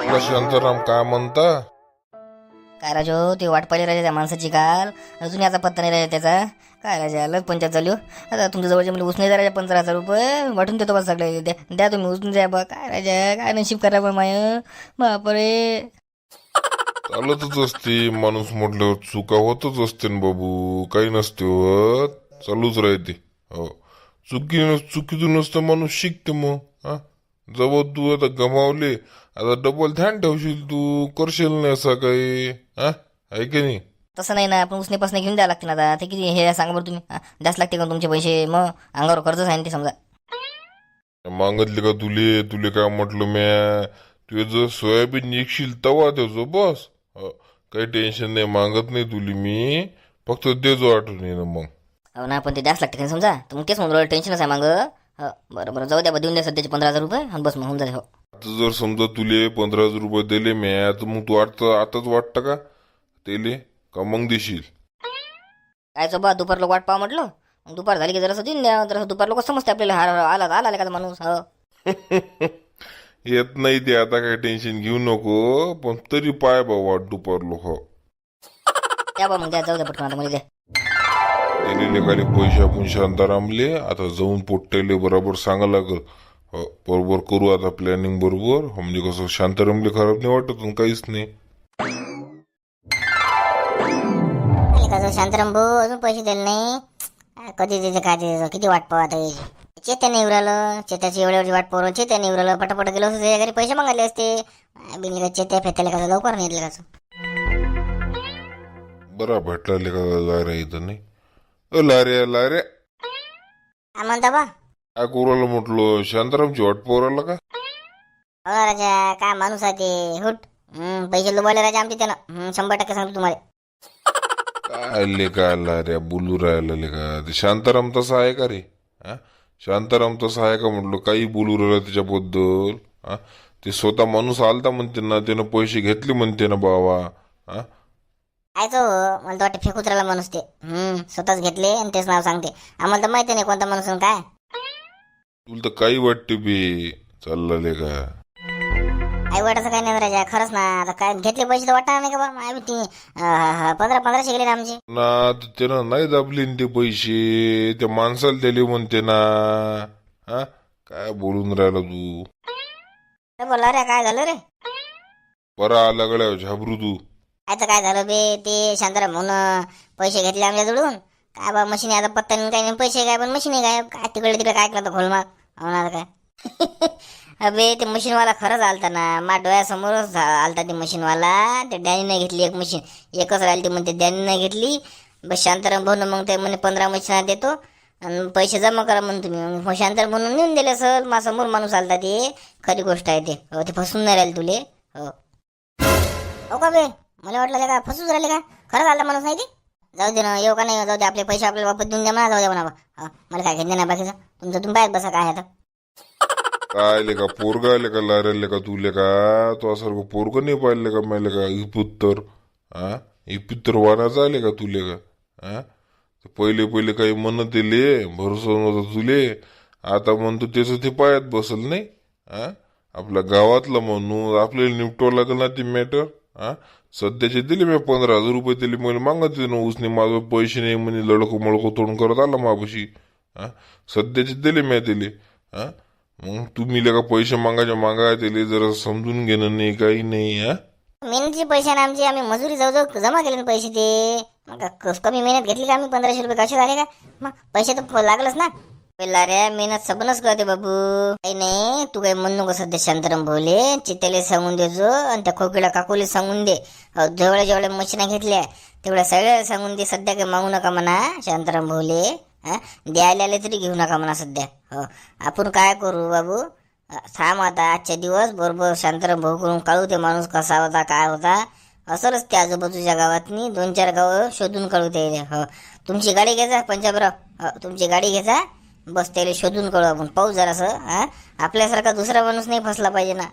बोला शांताराम, काय म्हणता? काय राजो ते वाट पाहिली राजा त्या माणसाची काल अजून याचा पत्ता नाही राजा त्याचा. काय राजा आलं पंचायत चालू आता तुमच्या जवळचे म्हणजे उसने राजा 15,000 रुपये वाटून देतो बस सगळे द्या द्या तुम्ही उचलून द्या बा. काय राजा काय नशीब करा बा माय बापरे. चालतच असते माणूस म्हटल्यावर, चुका होतच असते ना बाबू, काही नसते होत, चालूच राहते. हो, चुकीतूनच तर माणूस शिकते मग. हा, जवळ तू आता गमावले, आता डबल ध्यान ठेवशील, तू करशील नाही असं काही. हा, आहे की नाही? तसं नाही ना, आपण उसनेपासून घेऊन द्यावं लागते ना आता. ते किती हे सांगा बरं तुम्ही. द्यास लागते का तुमचे पैसे, मग अंगावर कर्जच आहे ना ते समजा. मागितले का तुले? तुले काय म्हटलं म्या? तुझे जर सोयाबीन निघशील तवा देजो बस. हो, काही टेन्शन नाही, मागत नाही तुले मी, फक्त देजो आठवण येणं मग. हो ना, पण ते द्यास लागते का समजा. तर मग तेच म्हणून टेन्शनच आहे मागं. हो बरं बरं, जाऊ द्या बा, देऊन द्या सध्याचे 15,000 रुपये आणि बस मग होऊन जाते. हो आता जर समजा तुले 15,000 रुपये दिले म्या, तर मग तू आताच वाटतं का तेले, का मग देशील? काय बा दुपार लोक वाट पाहा म्हटलं. मग दुपार झाली की जरासं देऊन द्या. जरासं दुपार लोक समजते आपल्याला. आला आला का माणूस. हो येत नाही ते, आता काही टेन्शन घेऊ नको, पण तरी पाय बा वाट दुपारलो. हो, द्या बा मग द्या, जाऊ द्या पटकन आता मला द्या. दिलेले खाली पैसे आपण शांतारामले आता जाऊन पोट्टेले बरोबर सांगा लागल. हो, बरोबर करू आता प्लॅनिंग बरोबर. हो, म्हणजे कसं शांतारामले खराब नाही वाटत आणि काहीच नाही. कसं शांताराम भाऊ अजून पैसे दिले नाही. कधी देते काय देते, किती वाट पाहत आहे. चेत्या नाही उरालं, चेत्याची एवढी वाट पाहून चेत्या नाही उरालं. पटापट गेलो असतो त्याच्या घरी पैसे मागायले असते. बिनले का चेत्या फेत्याला कसं लवकर नाही येतले कसं. बरा भेटला का लाऱ्या इथं नाही? लाऱ्या काय म्हणता बा? काय कोराला म्हटलं, शांतारामची वाट पोराला का? हो राजा, काय माणूस आहे ते. हुट. पैसे लुबाडले राजा आमचे त्यानं. 100% सांगतो तुम्हाला. काय लेका लाऱ्या बोलू राहिला लेका? ते शांताराम तसा आहे का रे? हा, शांताराम तसा आहे का म्हटलं? काही बोलू राहिला त्याच्याबद्दल? हा, ते स्वतः माणूस आलता म्हणते ना, त्यानं पैसे घेतले म्हणते ना बाबा. हा, काय तो मला तर वाटतं फेकूच राहिला माणूस ते. स्वतःच घेतले आणि तेच नाव सांगते. आम्हाला तर माहिती नाही कोणता माणूस आणि काय. तुला तर काही वाटते बे चालला लेका. आई वाटायचं काही नाही राजा, खरंच ना. आता काय घेतले पैसे तर वाटणार नाही का बा? आम्ही ती 1500 गेले ना आमचे. ना त्यानं नाही दाबले न ते पैसे, त्या माणसाला दिले म्हणते ना. हा, काय बोलून राहिला तू? बोला रे, काय झालं रे? बरा आला गड्या झाबरू तू. आता काय झालं बे, ते शांताराम म्हणून पैसे घेतले आमच्या जवळून. काय बा मशीन आता पत्ता नाही काही नाही, पैसे काय पण मशीन काय काय तिकडे तिकडे काय केलं घोलमाग होणार काय. अबे ते मशीनवाला खरंच आलता ना, माझ्या डोळ्यासमोरच आलता ते मशीनवाला. ते डॅनी नाही घेतली एक मशीन, एकच राहिली ती म्हणते डॅनी नाही घेतली. बस शांताराम भाऊ मग ते म्हणे 15 मशीन देतो आणि पैसे जमा करा म्हणून तुम्ही. मग शांताराम म्हणून नेऊन दिले सर. माझ्यासमोर माणूस आलता ते. खरी गोष्ट आहे ते. हो, ते फसून नाही राहील तुले. हो हो का बे, मला वाटलं का फसूच राहिले का? खरंच आला माणूस नाही ते. जाऊ दे ना, येऊ का नाही जाऊ दे, आपले पैसे आपल्याला वापस देऊन द्या म्हणा. जाऊ द्या म्हणा. मला काय घेतलं नाही बाकीचं. तुमचं तुम्ही बाहेर बसा काय आता. काय लेका पोरगा आले का लारेल का तुले का? तो सारखं पोरग नाही पाहिले का मेले का? इपुत्तर. हा, इपुत्तर वानाचा आले का तुले का? हा, पहिले पहिले काही म्हणत दिले, भरोसा नव्हता तुले. आता म्हणतो त्याचं ते पायात बसल नाही. हा, आपल्या गावातलं म्हणून आपल्याला निपटावं लागेल ना ते मॅटर. हा, सध्याचे दिले मी 15,000 रुपये दिले. मला मागत ना उसने, माझं पैसे नाही म्हणे, लडको मळको तोडून करत आला मापाशी. हा, सध्याचे दिले मी दिले. हा, मग तुम्ही का पैसे मागाय दिले, जरा समजून घेणं नाही काही नाही. हा, मेहनतीचे पैसे ना आमचे, आम्ही मजुरी जवळजवळ जमा केले ना पैसे ते. मग कमी मेहनत घेतली का आम्ही? 1500 रुपये कसे झाले का? मग पैसे तर लागलंच ना. पहिला रे, मेहनत सबनच करते बाबू. काही नाही, तू काही म्हणू नको सध्या शांताराम भाऊले. चित्त्याला सांगून देजो आणि त्या खोकीला काकूले सांगून दे. जेवढ्या जेवढ्या मशीना घेतल्या तेवढ्या सगळ्या सांगून दे. सध्या काही मागू नका म्हणा शांताराम भाऊले. द्यायला आले तरी घेऊ नका म्हणा सध्या. हो, आपण काय करू बाबू, थांब आता आजच्या दिवस बरोबर शांताराम भाऊ करून काढू ते माणूस कसा होता काय होता. असंच त्या आजूबाजूच्या गावातनी 2-4 गावं शोधून काढू ते. हो, तुमची गाडी घ्यायचा पंजाबराव. हो, तुमची गाडी घ्यायचा, बस त्याला शोधून काढू आपण. पाहू जरासं. आपल्यासारखा दुसरा माणूस नाही फसला पाहिजे ना.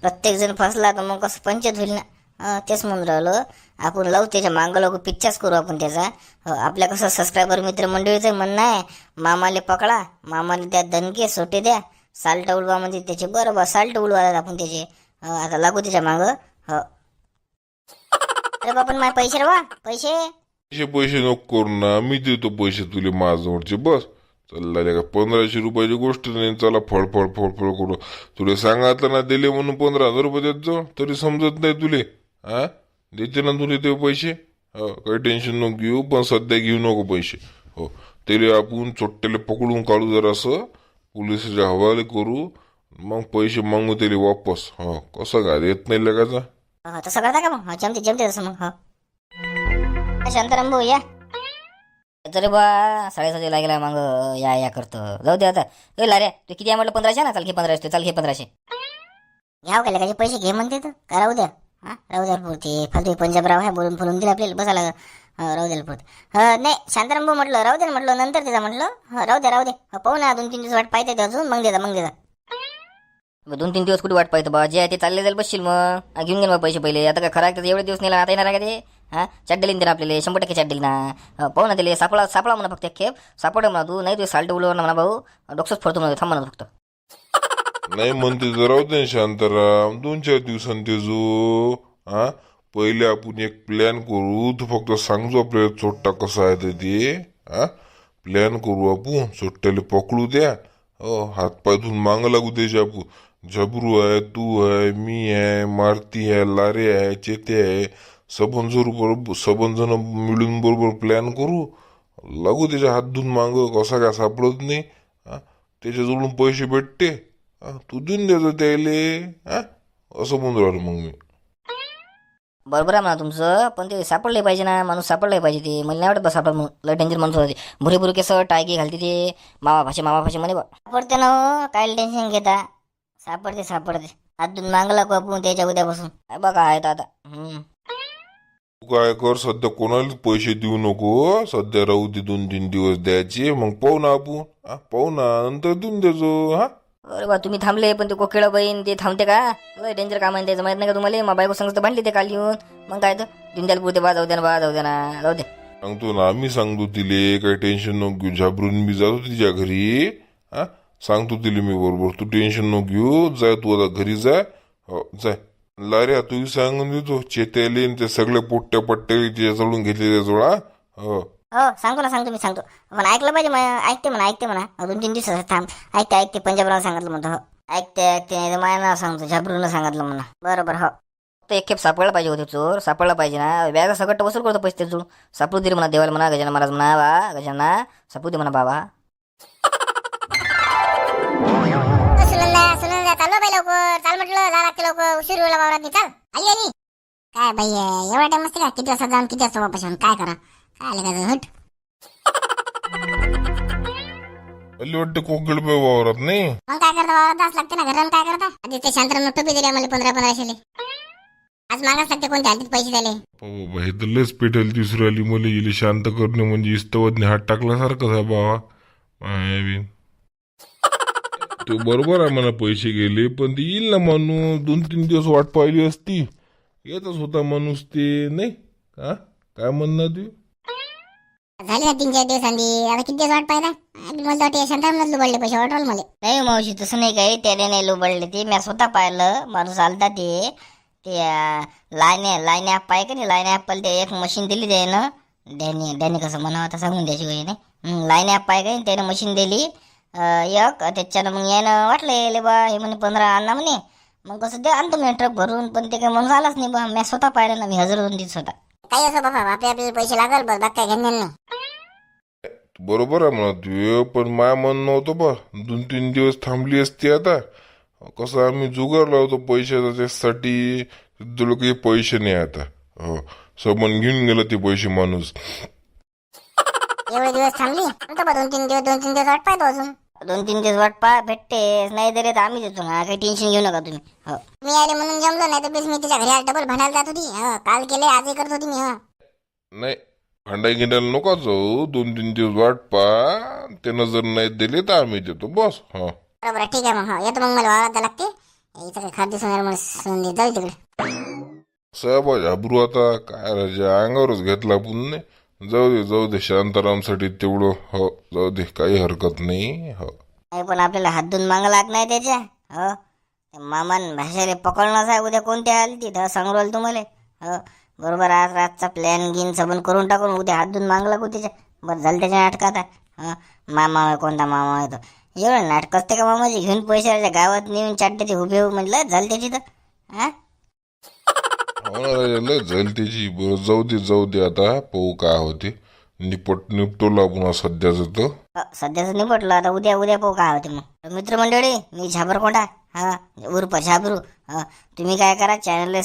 प्रत्येक जण फसला तर मग कसं पंचायत होईल ना. तेच म्हणून राहिलो, आपण लावू त्याच्या मागं लागू, पिक्चर्स करू आपण त्याचा. आपल्या कसं सबस्क्रायबर मित्रमंडळीचं म्हणणं आहे, मामाले पकडा, मामाले त्या दणके सोटे द्या, साल्ट उडवा म्हणजे त्याचे. बरोबर साल्ट उडवा आपण त्याचे. हो आता लागू त्याच्या माग. हो अरे बापन माझे पैसे रे बा, पैसे. पैसे नको करू ना, मी देतो पैसे तुले माझ्यावरचे. बस चालला का 1500 रुपयाची गोष्ट नाही. चला फळफळ फळफळ करू. तुला सांगितलं ना दिले म्हणून 15,000 रुपये देत जाऊ, तरी समजत नाही तुले. हा देते ना तुले ते पैसे. हो काही टेन्शन नको घेऊ, पण सध्या घेऊ नको पैसे. हो त्याला आपण चोट्ट्याला पकडून काढू जरासं, पोलिसाच्या हवाले करू, मग पैसे मागू त्याला वापस. हो कसं काय देत नाही लगाचा. हो तसं करता का मग? जमते जमते तसं मग. हो शांताराम भाऊ या. तरी बा 7:30 लागेला मग या करतो. जाऊ दे आता. लारे तू किती आहे म्हटलं? 1500 ना. चाल घे 1500. चाल घे 1500. घ्याव का लगाचे पैसे घे म्हणते तर का राहू द्या. हा राहू द्या पुरते फालतू पंजाबराव आहे बोलून बोलून दिले आपल्याला बसायला. राहू द्याला पुरते. नाही शांताराम भाऊ म्हटलं राहू द्या म्हटलं, नंतर त्याचा म्हटलं. राहू द्या राहू दे. पाहू ना 2-3 दिवस वाट पाहिजे अजून, मग देता मग देता. 2-3 दिवस कुठे वाट पाहतो बा. जे आहे ते चालले जाईल बसशील मग. घेऊन घे मग पैसे पहिले. आता काय खरं एवढे दिवस नाही आता येणार आहे का ते? हा चड्डेलीन देणार आपल्याला 100% चड्डेली ना. पाहू ना त्याला सापळा म्हणा फक्त. खेप सापडे म्हणा तू. नाही तू साल्ट उलवर म्हणा भाऊ. डोक्सच फोडतो म्हणा. थांब म्हणा फक्त. नाही म्हणते तर राहू दे शांताराम, 2-4 दिवसांनी ते जो. हा पहिले आपण एक प्लॅन करू. तू फक्त सांगतो आपल्याला चोट्टा कसा आहे ते. हा प्लॅन करू आपण. चोट्ट्याला पकडू द्या. हो हातपाय धुवून मांग लागू द्यायचे आपण. झबरू आहे, तू आहे, मी आहे, मारती आहे, लारे आहे, चेते आहे, सबन जण मिळून बरोबर प्लॅन करू. लागू त्याच्या हात धुवून मांग. कसा काय सापडत नाही. हा त्याच्याजवळून पैसे भेटते. तू देऊन द्यायचं त्याले. हा असं म्हणून राहिलो मग मी. बरोबर आहे म्हणा तुमचं, पण ते सापडले पाहिजे ना. माणूस सापडले पाहिजे. ते मला नाही वाटत बस सापडत म्हणून. लय डेंजर माणूस होते. भुरे केस टायगी घालते ते. मामा भाषे म्हणे बा. सापडते ना हो, काय टेन्शन घेता. सापडते. हात धुवून मागं लागू आपण त्याच्या उद्यापासून. बघा आहेत आता. तू काय कर, सध्या कोणालाच पैसे देऊ नको. सध्या राहू दे 2-3 दिवस द्यायचे. मग पाहू ना आपण. पाहू ना नंतर देऊन द्यायचो. हा अरे बा तुम्ही थांबले, पण ते कोकिळा बहीण ते थांबते का? लय डेंजर काम आहे त्याचं, माहित नाही का तुम्हाला? मग बायको संगत भांडली ते काल येऊन. मग काय तर दिनद्याल पुरते बा जाऊ द्या ना जाऊ दे. सांगतो ना आम्ही, सांगतो तिले. काही टेन्शन नको घेऊ. झाबरून मी जातो तिच्या घरी. हा सांगतो तिले मी बरोबर. तू टेन्शन नको घेऊ. जाय तू आता घरी जाय. हो जाय. लाऱ्या तू सांगून देतो चेत्याले ते सगळे पोट्ट्या पट्ट्या तिच्याजवळून घेतले त्याजवळ. हो हो सांगतो मी सांगतो. पण ऐकलं पाहिजे. ऐकते म्हणा 2-3 दिवस थांब. ऐकते पंजाबराव सांगितलं म्हणतो. हो ऐकते नाही तर माझं नाव सांगतो. झबरून सांगितलं म्हणा. बरोबर. हो तर एक खेप सापडला पाहिजे होते. चोर सापडला पाहिजे ना. व्याजा सगळं वसूल करतो पैसे त्याचं. सापडू दे म्हणा देवाला म्हणा. गजानन महाराज म्हणा बा. गजानना सापडू दे म्हणा बाबा. सुनंदा चाललो बाई लवकर. चाल म्हटलं जा लागते लवकर. उशीर वेळा वावरात चाल. आली काय बाई एवढा टाइम असते का? किती वाजता जाऊन किती वाजता वापस काय करा. काय आले हट. पहिले वाटते कोकिळ पे वावरात नाही. मग काय करता वावरात जास्त लागते ना. घराला काय करता? आधी ते शांतराम टोपी दिली आम्हाला 1500. आज मागास लागते कोणत्या हातीत पैसे द्याले. हो बाई तर लयच पेटेल तिसरी आली. मला गेली शांत करणे म्हणजे इस्तवदने हात टाकल्यासारखं आहे बाबा. तो बरोबर आहे म्हणा पैसे गेले, पण ते येईल ना माणूस. 2-3 दिवस वाट पाहिली असती. येतच होता माणूस ते नाही का? काय म्हणणार तू? झाले ना 3-4 दिवस आधी. आता किती दिवस वाट पाहिला. मला वाटतं शांतारामलाच लुबडले पैसे वाटवलं मला. नाही मावशी तसं नाही काही. त्याने नाही लुबडले ते. मी स्वतः पाहिलं. माणूस आलता ते लाईन ॲप आहे का नाही. लाईन ॲपला ते एक मशीन दिली त्यानं. डॅनी कसं म्हणावं आता सांगून द्यायची वय नाही. लाईन ॲप आहे का त्यानं मशीन दिली एक. त्याच्यानं मग यानं वाटलं येले बा हे म्हणे 15 आणा म्हणे. मग कसं ते आणतो मी ट्रक भरून. पण ते काही म्हणून आलाच नाही बा. मी स्वतः पाहिलं ना. मी हजर होऊन तिथं स्वतः. काही असं बाबा आपल्याला पैसे लागल बस. बाग काय घेणार नाही. बरोबर आहे म्हणा तू, पण माय म्हणणं नव्हतं बा. 2-3 दिवस थांबली असती. आता कसं आम्ही जुगार लावतो पैशाचा त्यासाठी. तुला काही पैसे नाही आता. हो सबन घेऊन गेलं ते पैसे माणूस. एवढे दिवस थांबली. 2-3 दिवस वाट पाहतो अजून. 2-3 दिवस वाट भेटते नाही तरी आम्ही देतो ना. काही टेन्शन घेऊ नका तुम्ही. हो मी आले म्हणून जमलो नाही तर मी तिच्या घरी डबल भांडायला जात होती. काल केले आजही करत होती मी. नाही भांडाई गिंडायला नको जाऊ. 2-3 दिवस वाट पा. त्यानं जर नाही दिले तर आम्ही देतो बस. हा बरोबर ठीक आहे मग. येतो मग मला वावरात लागते. इथं काही खाद्य सोनार मला जाऊ तिकडे. साहेब झाबरू आता काय राजा अंगावरच घेतला आपण. नाही जाऊ दे शांतारामसाठी तेवढं. हो जाऊ दे काही हरकत नाही. हो पण आपल्याला हात धुवून मागं लाग नाही त्याच्या. हो मामान भाषेला पकडणंच आहे उद्या कोणत्या आली तिथं सांगू राहिलो तुम्हाला. हो बरोबर आज रातचा प्लॅन गिन सबन करून टाकून उद्या हात धुवून मागला को त्याच्या. बरं झालं त्याच्या नाटकात. मामा होय कोणता मामा होय तो. एवढं नाटक असते का मामाजी घेऊन पैशाच्या गावात नेऊन चाटते ते उभे म्हटलं झालं त्याची तर. हा हो ना राजा लय झाली त्याची. बरं जाऊ दे आता पाहू काय होते. निपटलो आपण सध्याच तर. सध्याच निपटलं आता उद्या पाहू काय होते मग. मित्रमंडळी मी झाबरकोंडा. हा उर्फ झाबरू. तुम्ही काय करा चॅनलला